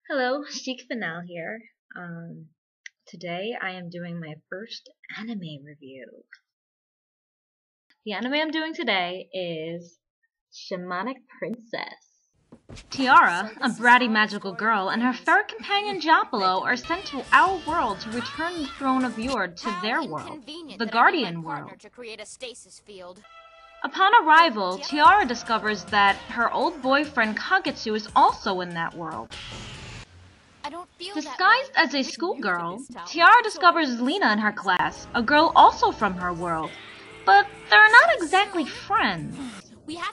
Hello, Sheik here. Today I am doing my first anime review. The anime I'm doing today is Shamanic Princess. Tiara, a bratty magical girl, and her fair companion Giappolo are sent to our world to return the throne of Yord to their world, the Guardian world. Upon arrival, Tiara discovers that her old boyfriend Kagetsu is also in that world. Disguised as a schoolgirl, Tiara discovers Lena in her class, a girl also from her world. But they're not exactly friends.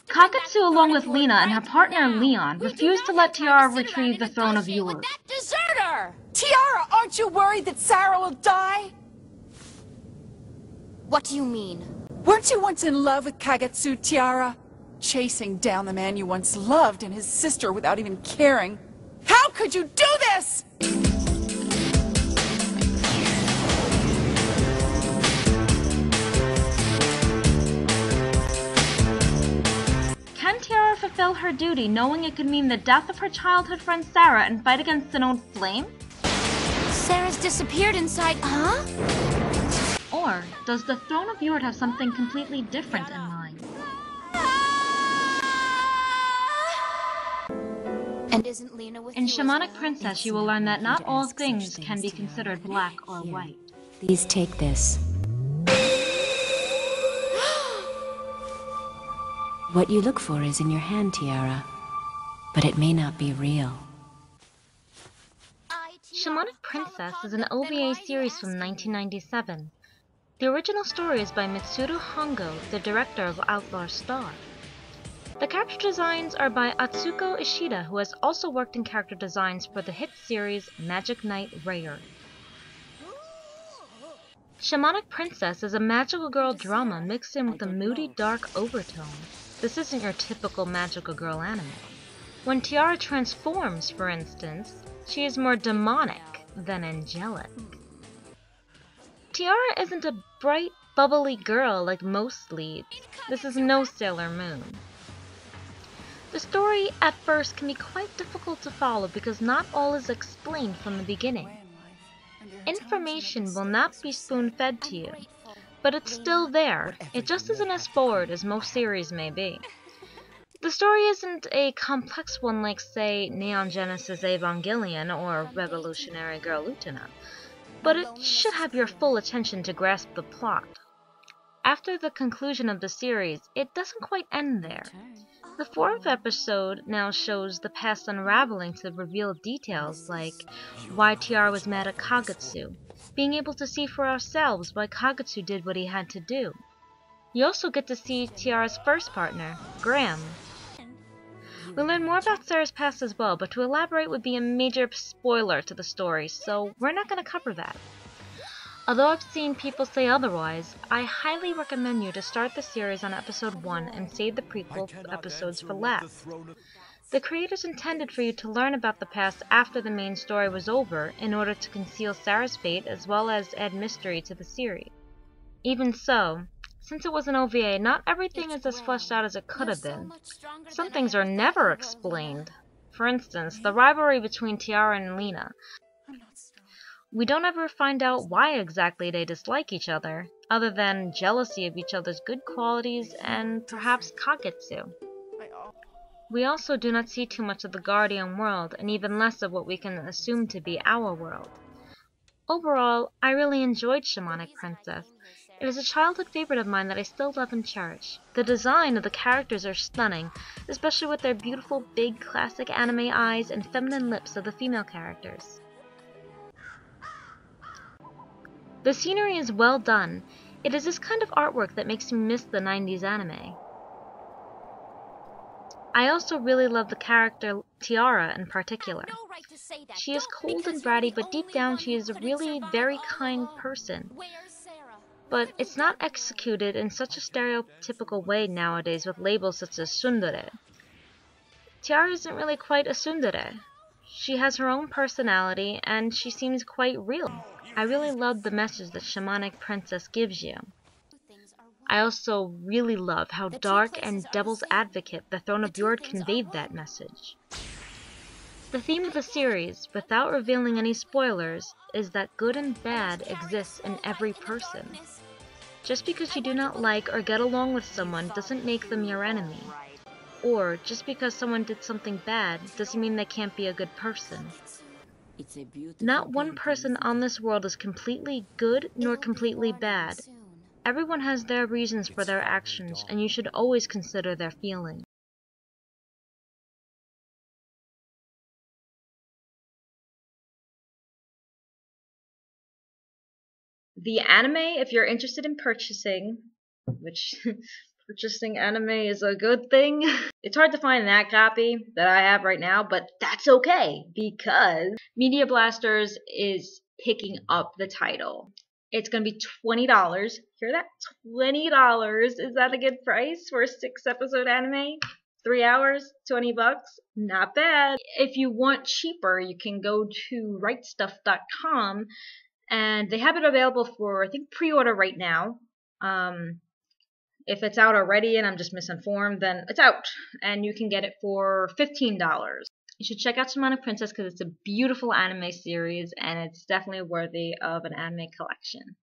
Kagetsu, along with Lena and her partner Leon, refuse to let Tiara retrieve the throne of Yord. Deserter! Tiara, aren't you worried that Sarah will die? What do you mean? Weren't you once in love with Kagetsu, Tiara? Chasing down the man you once loved and his sister without even caring. How could you do this? Can Tiara fulfill her duty knowing it could mean the death of her childhood friend Sarah and fight against an old flame? Sarah's disappeared inside, huh? Or does the throne of Yord have something completely different in mind? And isn't Lena with In you as Shamanic well? Princess, you will learn that not all things can be considered black or white. Please take this. What you look for is in your hand, Tiara. But it may not be real. Shamanic Princess is an OVA series from 1997. The original story is by Mitsuru Hongo, the director of Outlaw Star. The character designs are by Atsuko Ishida, who has also worked in character designs for the hit series Magic Knight Rare. Shamanic Princess is a magical girl drama mixed in with a moody, dark overtone. This isn't your typical magical girl anime. When Tiara transforms, for instance, she is more demonic than angelic. Tiara isn't a bright, bubbly girl like most leads. This is no Sailor Moon. The story at first can be quite difficult to follow because not all is explained from the beginning. Information will not be spoon-fed to you, but it's still there. It just isn't as forward as most series may be. The story isn't a complex one like, say, Neon Genesis Evangelion or Revolutionary Girl Utena, but it should have your full attention to grasp the plot. After the conclusion of the series, it doesn't quite end there. The fourth episode now shows the past unraveling to reveal details like why Tiara was mad at Kagetsu, being able to see for ourselves why Kagetsu did what he had to do. You also get to see Tiara's first partner, Graham. We learn more about Sarah's past as well, but to elaborate would be a major spoiler to the story, so we're not going to cover that. Although I've seen people say otherwise, I highly recommend you to start the series on episode 1 and save the prequel episodes for last. The creators intended for you to learn about the past after the main story was over in order to conceal Sarah's fate as well as add mystery to the series. Even so, since it was an OVA, not everything is as fleshed out as it could have been. Some things are never explained. For instance, the rivalry between Tiara and Lena. We don't ever find out why exactly they dislike each other, other than jealousy of each other's good qualities and perhaps Kagetsu. We also do not see too much of the Guardian world, and even less of what we can assume to be our world. Overall, I really enjoyed Shamanic Princess. It is a childhood favorite of mine that I still love and cherish. The design of the characters are stunning, especially with their beautiful big classic anime eyes and feminine lips of the female characters. The scenery is well done. It is this kind of artwork that makes me miss the 90s anime. I also really love the character Tiara in particular. She is cold and bratty, but deep down she is a really very kind person. But it's not executed in such a stereotypical way nowadays with labels such as tsundere. Tiara isn't really quite a tsundere. She has her own personality and she seems quite real. I really love the message that Shamanic Princess gives you. I also really love how dark and devil's advocate the Throne of Yord conveyed that message. The theme of the series, without revealing any spoilers, is that good and bad exists in every person. Just because you do not like or get along with someone doesn't make them your enemy. Or, just because someone did something bad doesn't mean they can't be a good person. Not one person on this world is completely good nor completely bad. Everyone has their reasons for their actions, and you should always consider their feelings. The anime, if you're interested in purchasing, which purchasing anime is a good thing. It's hard to find that copy that I have right now, but that's okay because Media Blasters is picking up the title. It's going to be $20. Hear that? $20. Is that a good price for a 6-episode anime? 3 hours, $20? Not bad. If you want cheaper, you can go to rightstuff.com and they have it available for, I think, pre-order right now. If it's out already and I'm just misinformed, then it's out. And you can get it for $15. You should check out Shamanic Princess because it's a beautiful anime series and it's definitely worthy of an anime collection.